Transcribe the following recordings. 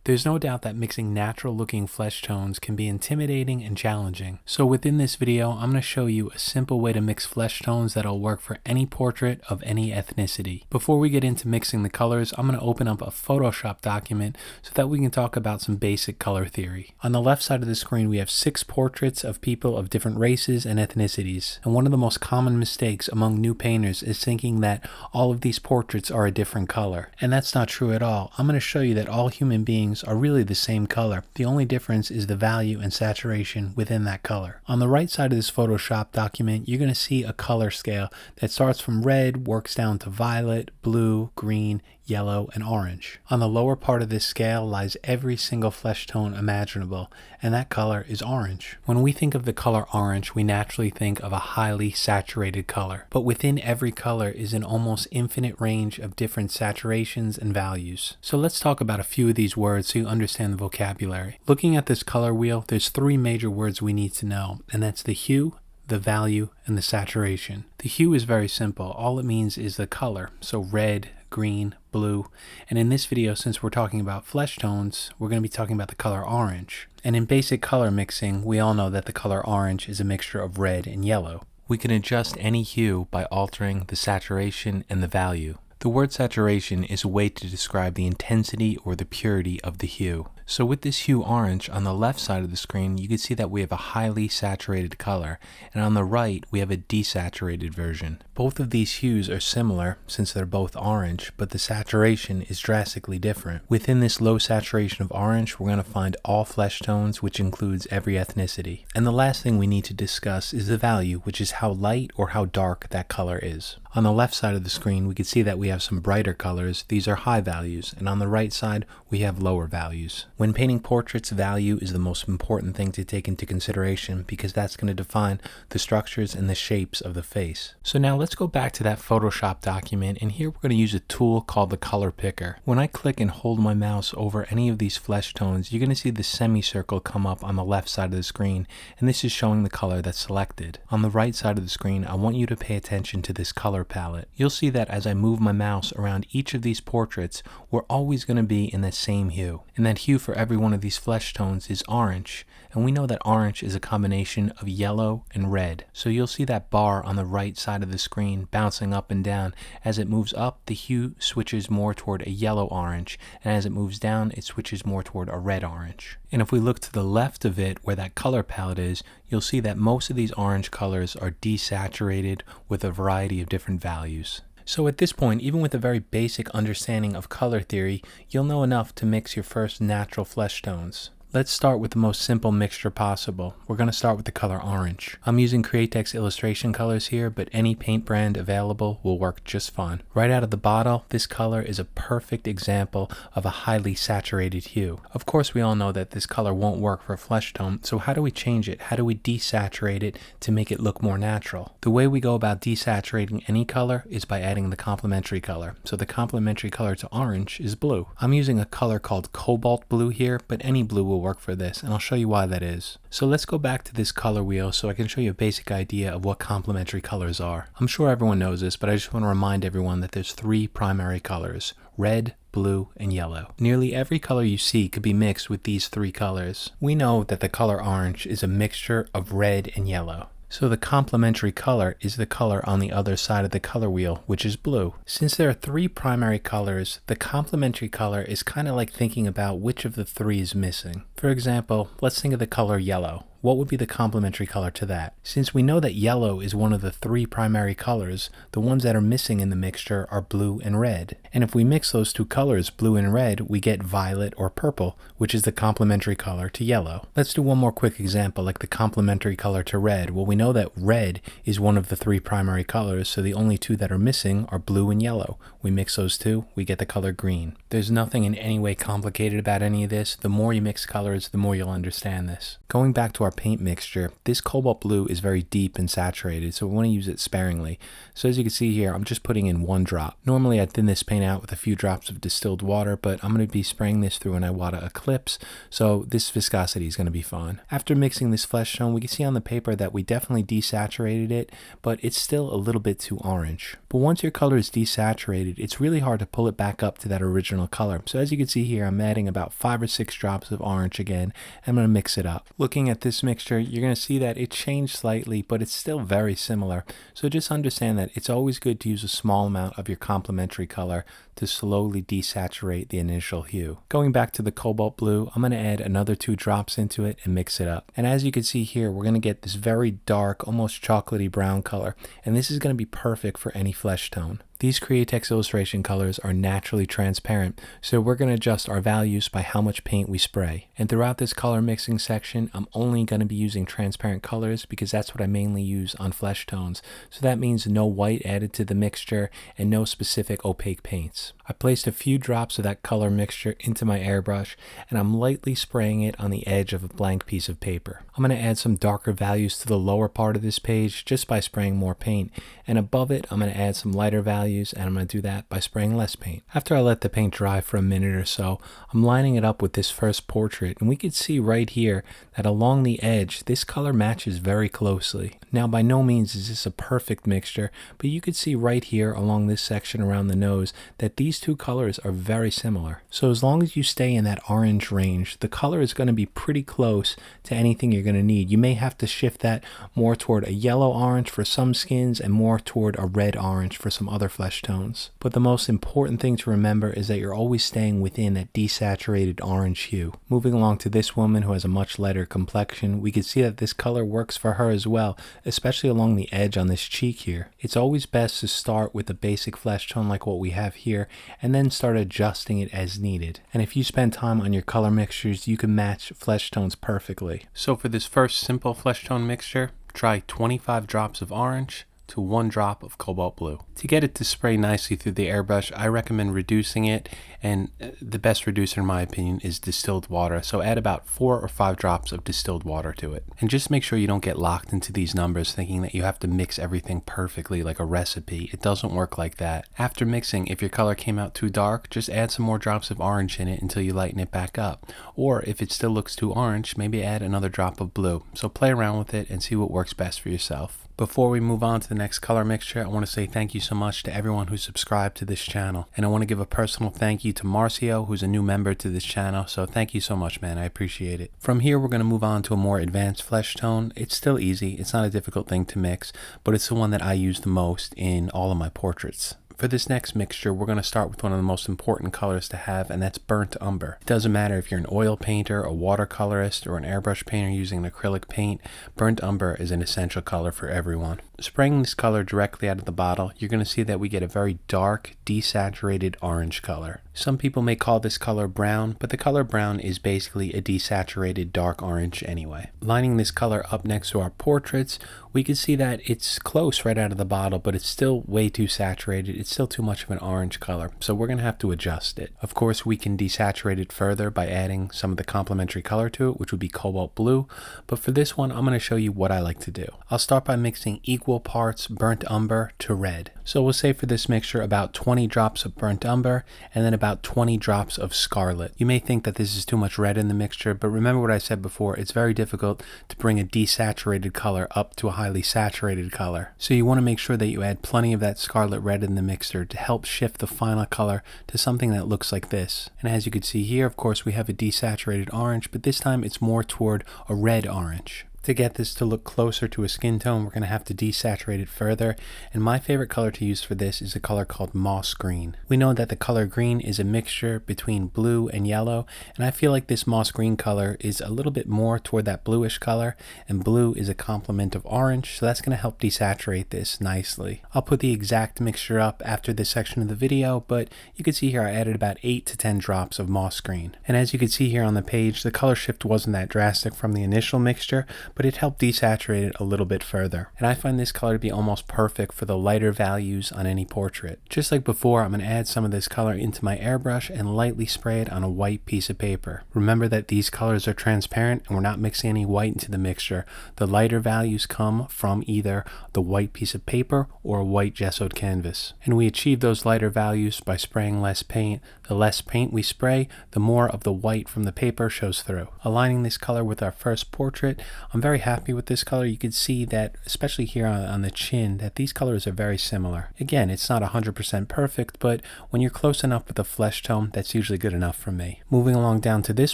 There's no doubt that mixing natural looking flesh tones can be intimidating and challenging. So within this video, I'm going to show you a simple way to mix flesh tones that'll work for any portrait of any ethnicity. Before we get into mixing the colors, I'm going to open up a Photoshop document so that we can talk about some basic color theory. On the left side of the screen, we have 6 portraits of people of different races and ethnicities. And one of the most common mistakes among new painters is thinking that all of these portraits are a different color. And that's not true at all. I'm going to show you that all human beings are really the same color. The only difference is the value and saturation within that color. On the right side of this Photoshop document, you're going to see a color scale that starts from red, works down to violet, blue, green, yellow, and orange. On the lower part of this scale lies every single flesh tone imaginable, and that color is orange. When we think of the color orange, we naturally think of a highly saturated color, but within every color is an almost infinite range of different saturations and values. So let's talk about a few of these words so you understand the vocabulary. Looking at this color wheel, there's 3 major words we need to know, and that's the hue, the value, and the saturation. The hue is very simple. All it means is the color, so red, green, blue, and in this video, since we're talking about flesh tones, we're going to be talking about the color orange. And in basic color mixing, we all know that the color orange is a mixture of red and yellow. We can adjust any hue by altering the saturation and the value. The word saturation is a way to describe the intensity or the purity of the hue. So with this hue orange, on the left side of the screen, you can see that we have a highly saturated color, and on the right, we have a desaturated version. Both of these hues are similar since they're both orange, but the saturation is drastically different. Within this low saturation of orange, we're going to find all flesh tones, which includes every ethnicity. And the last thing we need to discuss is the value, which is how light or how dark that color is. On the left side of the screen, we can see that we have some brighter colors. These are high values, and on the right side, we have lower values. When painting portraits, value is the most important thing to take into consideration because that's going to define the structures and the shapes of the face. So now let's go back to that Photoshop document, and here we're going to use a tool called the color picker. When I click and hold my mouse over any of these flesh tones, you're going to see the semicircle come up on the left side of the screen, and this is showing the color that's selected. On the right side of the screen, I want you to pay attention to this color palette. You'll see that as I move my mouse around each of these portraits, we're always going to be in the same hue. And that hue for every one of these flesh tones is orange. And we know that orange is a combination of yellow and red. So you'll see that bar on the right side of the screen bouncing up and down. As it moves up, the hue switches more toward a yellow-orange, and as it moves down, it switches more toward a red-orange. And if we look to the left of it, where that color palette is, you'll see that most of these orange colors are desaturated with a variety of different values. So at this point, even with a very basic understanding of color theory, you'll know enough to mix your first natural flesh tones. Let's start with the most simple mixture possible. We're going to start with the color orange. I'm using Createx illustration colors here, but any paint brand available will work just fine. Right out of the bottle, this color is a perfect example of a highly saturated hue. Of course, we all know that this color won't work for flesh tone, so how do we change it? How do we desaturate it to make it look more natural? The way we go about desaturating any color is by adding the complementary color. So the complementary color to orange is blue. I'm using a color called Cobalt blue here, but any blue will work for this, and I'll show you why that is. So let's go back to this color wheel so I can show you a basic idea of what complementary colors are. I'm sure everyone knows this, but I just want to remind everyone that there's 3 primary colors: red, blue, and yellow. Nearly every color you see could be mixed with these 3 colors. We know that the color orange is a mixture of red and yellow. So the complementary color is the color on the other side of the color wheel, which is blue. Since there are 3 primary colors, the complementary color is kind of like thinking about which of the 3 is missing. For example, let's think of the color yellow. What would be the complementary color to that? Since we know that yellow is one of the 3 primary colors, the ones that are missing in the mixture are blue and red. And if we mix those 2 colors, blue and red, we get violet or purple, which is the complementary color to yellow. Let's do one more quick example, like the complementary color to red. Well, we know that red is one of the 3 primary colors, so the only 2 that are missing are blue and yellow. We mix those 2, we get the color green. There's nothing in any way complicated about any of this. The more you mix colors, the more you'll understand this. Going back to our paint mixture, this cobalt blue is very deep and saturated, so we want to use it sparingly. So as you can see here, I'm just putting in 1 drop. Normally I thin this paint out with a few drops of distilled water, but I'm going to be spraying this through an Iwata Eclipse, so this viscosity is going to be fine. After mixing this flesh tone, we can see on the paper that we definitely desaturated it, but it's still a little bit too orange. But once your color is desaturated, it's really hard to pull it back up to that original color. So as you can see here, I'm adding about 5 or 6 drops of orange again. I'm going to mix it up. Looking at this mixture, you're going to see that it changed slightly, but it's still very similar. So just understand that it's always good to use a small amount of your complementary color to slowly desaturate the initial hue. Going back to the cobalt blue, I'm going to add another 2 drops into it and mix it up. And as you can see here, we're going to get this very dark, almost chocolatey brown color, and this is going to be perfect for any flesh tone. These Createx illustration colors are naturally transparent, so we're going to adjust our values by how much paint we spray. And throughout this color mixing section, I'm only going to be using transparent colors because that's what I mainly use on flesh tones. So that means no white added to the mixture and no specific opaque paints. I placed a few drops of that color mixture into my airbrush, and I'm lightly spraying it on the edge of a blank piece of paper. I'm going to add some darker values to the lower part of this page just by spraying more paint, and above it I'm going to add some lighter values, and I'm going to do that by spraying less paint. After I let the paint dry for a minute or so, I'm lining it up with this first portrait, and we can see right here that along the edge this color matches very closely. Now by no means is this a perfect mixture, but you can see right here along this section around the nose that these two colors are very similar. So as long as you stay in that orange range, the color is going to be pretty close to anything you're going to need. You may have to shift that more toward a yellow orange for some skins and more toward a red orange for some other flesh tones. But the most important thing to remember is that you're always staying within that desaturated orange hue. Moving along to this woman who has a much lighter complexion, we can see that this color works for her as well, especially along the edge on this cheek here. It's always best to start with a basic flesh tone like what we have here and then start adjusting it as needed. And if you spend time on your color mixtures, you can match flesh tones perfectly. So for this first simple flesh tone mixture, try 25 drops of orange to 1 drop of cobalt blue. To get it to spray nicely through the airbrush, I recommend reducing it, and the best reducer in my opinion is distilled water. So add about 4 or 5 drops of distilled water to it. And just make sure you don't get locked into these numbers thinking that you have to mix everything perfectly like a recipe. It doesn't work like that. After mixing, if your color came out too dark, just add some more drops of orange in it until you lighten it back up. Or if it still looks too orange, maybe add another drop of blue. So play around with it and see what works best for yourself. Before we move on to the next color mixture, I want to say thank you so much to everyone who subscribed to this channel. And I want to give a personal thank you to Marcio, who's a new member to this channel. So thank you so much, man. I appreciate it. From here, we're going to move on to a more advanced flesh tone. It's still easy. It's not a difficult thing to mix, but it's the one that I use the most in all of my portraits. For this next mixture, we're going to start with one of the most important colors to have, and that's burnt umber. It doesn't matter if you're an oil painter, a watercolorist, or an airbrush painter using an acrylic paint, burnt umber is an essential color for everyone. Spraying this color directly out of the bottle, you're going to see that we get a very dark, desaturated orange color. Some people may call this color brown, but the color brown is basically a desaturated dark orange anyway. Lining this color up next to our portraits, we can see that it's close right out of the bottle, but it's still way too saturated. It's still too much of an orange color, so we're going to have to adjust it. Of course, we can desaturate it further by adding some of the complementary color to it, which would be cobalt blue, but for this one, I'm going to show you what I like to do. I'll start by mixing equal parts burnt umber to red. So we'll say for this mixture about 20 drops of burnt umber and then about 20 drops of scarlet. You may think that this is too much red in the mixture, but remember what I said before, it's very difficult to bring a desaturated color up to a highly saturated color. So you want to make sure that you add plenty of that scarlet red in the mixture to help shift the final color to something that looks like this. And as you can see here, of course, we have a desaturated orange, but this time it's more toward a red orange. To get this to look closer to a skin tone, we're going to have to desaturate it further, and my favorite color to use for this is a color called moss green. We know that the color green is a mixture between blue and yellow, and I feel like this moss green color is a little bit more toward that bluish color, and blue is a complement of orange, so that's going to help desaturate this nicely. I'll put the exact mixture up after this section of the video, but you can see here I added about 8 to 10 drops of moss green. And as you can see here on the page, the color shift wasn't that drastic from the initial mixture, but it helped desaturate it a little bit further. And I find this color to be almost perfect for the lighter values on any portrait. Just like before, I'm going to add some of this color into my airbrush and lightly spray it on a white piece of paper. Remember that these colors are transparent and we're not mixing any white into the mixture. The lighter values come from either the white piece of paper or a white gessoed canvas. And we achieve those lighter values by spraying less paint. The less paint we spray, the more of the white from the paper shows through. Aligning this color with our first portrait, I'm very happy with this color. You can see that, especially here on the chin, that these colors are very similar. Again, it's not 100% perfect, but when you're close enough with the flesh tone, that's usually good enough for me. Moving along down to this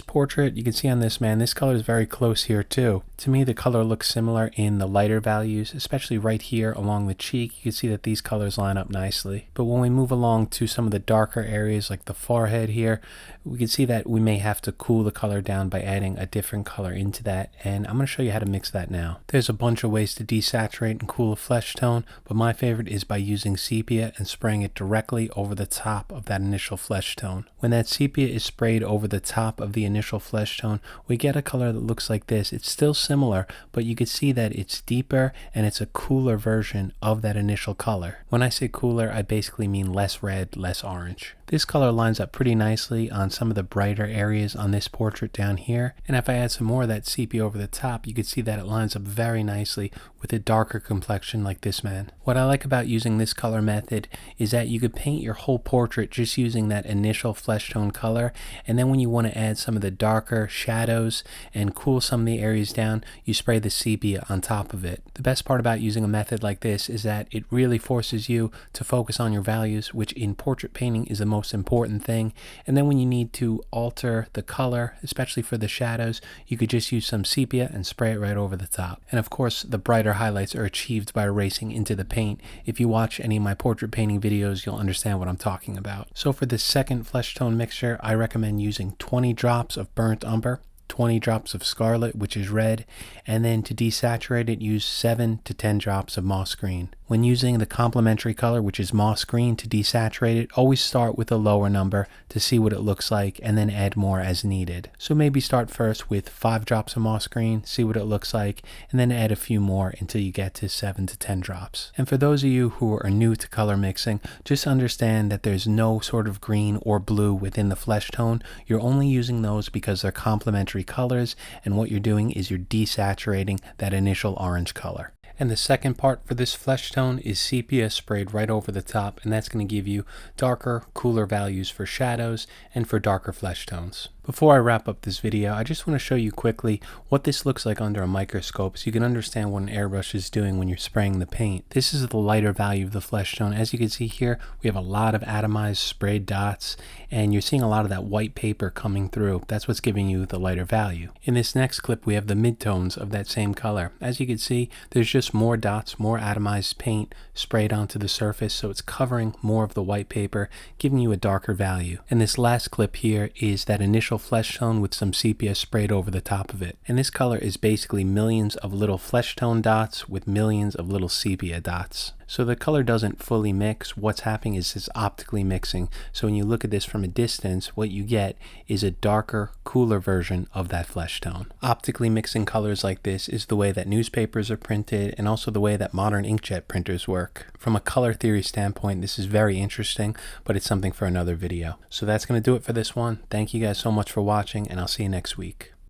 portrait, you can see on this man, this color is very close here too. To me, the color looks similar in the lighter values, especially right here along the cheek. You can see that these colors line up nicely. But when we move along to some of the darker areas like the forehead here, we can see that we may have to cool the color down by adding a different color into that, and I'm going to show you how to mix that now. There's a bunch of ways to desaturate and cool a flesh tone, but my favorite is by using sepia and spraying it directly over the top of that initial flesh tone. When that sepia is sprayed over the top of the initial flesh tone, we get a color that looks like this. It's still similar, but you can see that it's deeper and it's a cooler version of that initial color. When I say cooler, I basically mean less red, less orange. This color lines up pretty nicely on some of the brighter areas on this portrait down here, and if I add some more of that sepia over the top, you can see that it lines up very nicely with a darker complexion like this man. What I like about using this color method is that you could paint your whole portrait just using that initial flesh tone color, and then when you want to add some of the darker shadows and cool some of the areas down, you spray the sepia on top of it. The best part about using a method like this is that it really forces you to focus on your values, which in portrait painting is the most important thing. And then when you need to alter the color, especially for the shadows, you could just use some sepia and spray it right over the top. And of course, the brighter highlights are achieved by erasing into the paint. If you watch any of my portrait painting videos, you'll understand what I'm talking about. So for this second flesh tone mixture, I recommend using 20 drops of burnt umber, 20 drops of Scarlet, which is red, and then to desaturate it, use 7 to 10 drops of moss green. When using the complementary color, which is moss green, to desaturate it, always start with a lower number to see what it looks like and then add more as needed. So maybe start first with 5 drops of moss green, see what it looks like, and then add a few more until you get to 7 to 10 drops. And for those of you who are new to color mixing, just understand that there's no sort of green or blue within the flesh tone. You're only using those because they're complementary colors, and what you're doing is you're desaturating that initial orange color. And the second part for this flesh tone is sepia sprayed right over the top, and that's going to give you darker, cooler values for shadows and for darker flesh tones. Before I wrap up this video, I just want to show you quickly what this looks like under a microscope so you can understand what an airbrush is doing when you're spraying the paint. This is the lighter value of the flesh tone. As you can see here, we have a lot of atomized sprayed dots, and you're seeing a lot of that white paper coming through. That's what's giving you the lighter value. In this next clip, we have the midtones of that same color. As you can see, there's just more dots, more atomized paint sprayed onto the surface, so it's covering more of the white paper, giving you a darker value. And this last clip here is that initial flesh tone with some sepia sprayed over the top of it. And this color is basically millions of little flesh tone dots with millions of little sepia dots. So the color doesn't fully mix. What's happening is it's optically mixing. So when you look at this from a distance, what you get is a darker, cooler version of that flesh tone. Optically mixing colors like this is the way that newspapers are printed and also the way that modern inkjet printers work. From a color theory standpoint, this is very interesting, but it's something for another video. So that's going to do it for this one. Thank you guys so much for watching, and I'll see you next week.